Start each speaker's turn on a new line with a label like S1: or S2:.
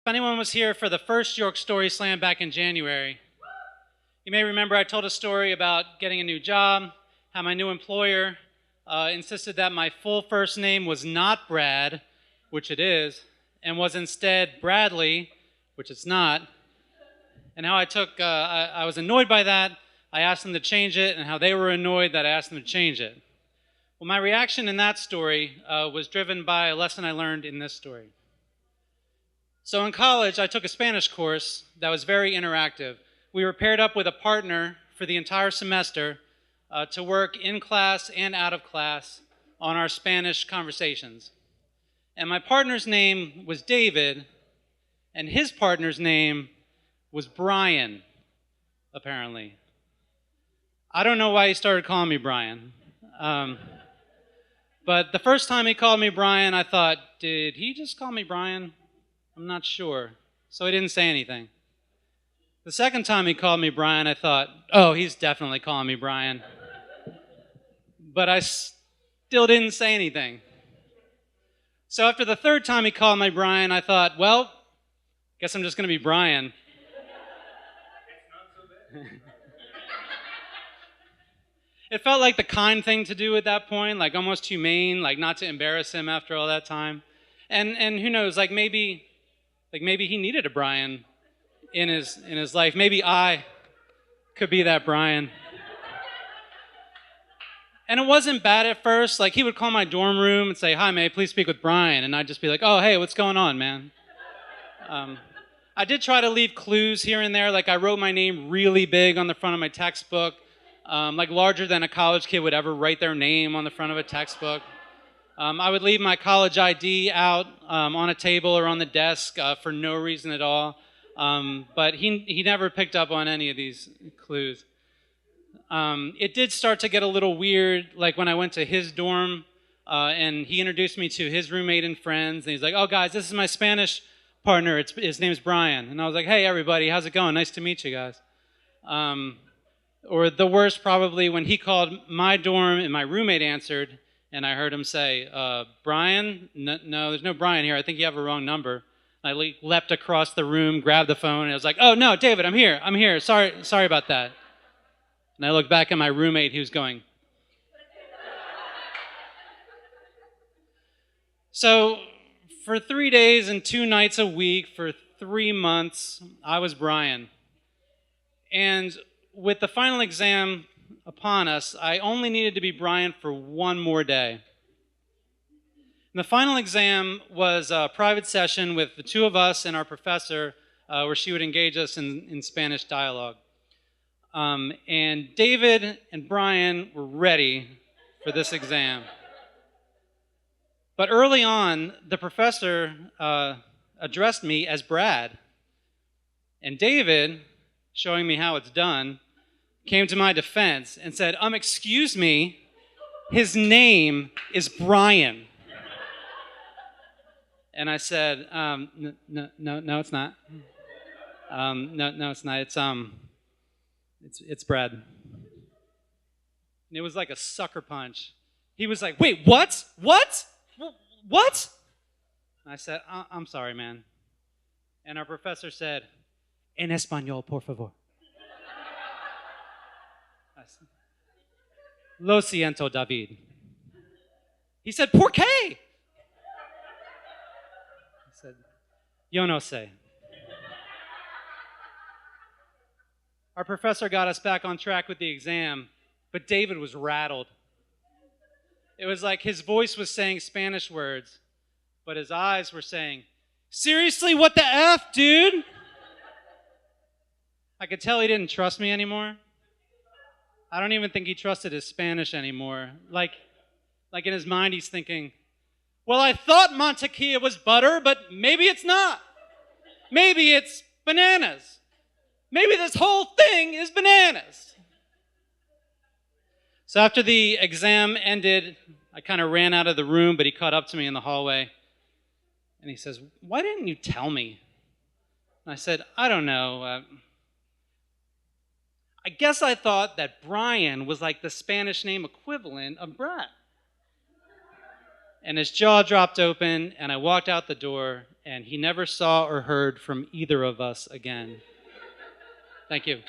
S1: anyone was here for the first York Story Slam back in January, you may remember I told a story about getting a new job, how my new employer insisted that my full first name was not Brad, which it is, and was instead Bradley, which it's not, and how I was annoyed by that. I asked them to change it, and how they were annoyed that I asked them to change it. Well, my reaction in that story was driven by a lesson I learned in this story. So in college, I took a Spanish course that was very interactive. We were paired up with a partner for the entire semester to work in class and out of class on our Spanish conversations. And my partner's name was David, and his partner's name was Brian, apparently. I don't know why he started calling me Brian. But the first time he called me Brian, I thought, did he just call me Brian? I'm not sure. So I didn't say anything. The second time he called me Brian, I thought, oh, he's definitely calling me Brian. But I still didn't say anything. So after the third time he called me Brian, I thought, well, guess I'm just going to be Brian. It's not so bad. It felt like the kind thing to do at that point, like almost humane, like not to embarrass him after all that time. And who knows, like maybe he needed a Brian in his life. Maybe I could be that Brian. And it wasn't bad at first. Like he would call my dorm room and say, "Hi, may I please speak with Brian?" And I'd just be like, "Oh, hey, what's going on, man?" I did try to leave clues here and there. Like I wrote my name really big on the front of my textbook. Like larger than a college kid would ever write their name on the front of a textbook. I would leave my college ID out on a table or on the desk for no reason at all. But he never picked up on any of these clues. It did start to get a little weird, like when I went to his dorm and he introduced me to his roommate and friends. And he's like, "Oh, guys, this is my Spanish partner. His name's Brian." And I was like, "Hey, everybody, how's it going? Nice to meet you guys." Or the worst probably when he called my dorm and my roommate answered and I heard him say, "Brian? No, there's no Brian here. I think you have a wrong number." And I leapt across the room, grabbed the phone, and I was like, "Oh, no, David, I'm here. Sorry about that." And I looked back at my roommate, he was going. So for 3 days and 2 nights a week for 3 months, I was Brian. And with the final exam upon us, I only needed to be Brian for one more day. And the final exam was a private session with the two of us and our professor where she would engage us in Spanish dialogue. And David and Brian were ready for this exam. But early on, the professor addressed me as Brad. And David, showing me how it's done, came to my defense and said, "Excuse me, his name is Brian." And I said, no, it's not. No, it's not. It's Brad. And it was like a sucker punch. He was like, "Wait, what? What? What?" And I said, "I'm sorry, man." And our professor said, "En español, por favor." I said, "Lo siento, David." He said, "Por qué?" I said, "Yo no sé." Our professor got us back on track with the exam, but David was rattled. It was like his voice was saying Spanish words, but his eyes were saying, "Seriously, what the F, dude?" I could tell he didn't trust me anymore. I don't even think he trusted his Spanish anymore. Like in his mind, he's thinking, "Well, I thought mantequilla was butter, but maybe it's not. Maybe it's bananas. Maybe this whole thing is bananas." So after the exam ended, I kind of ran out of the room, but he caught up to me in the hallway. And he says, "Why didn't you tell me?" And I said, "I don't know. I guess I thought that Brian was like the Spanish name equivalent of Brad." And his jaw dropped open, and I walked out the door, and he never saw or heard from either of us again. Thank you.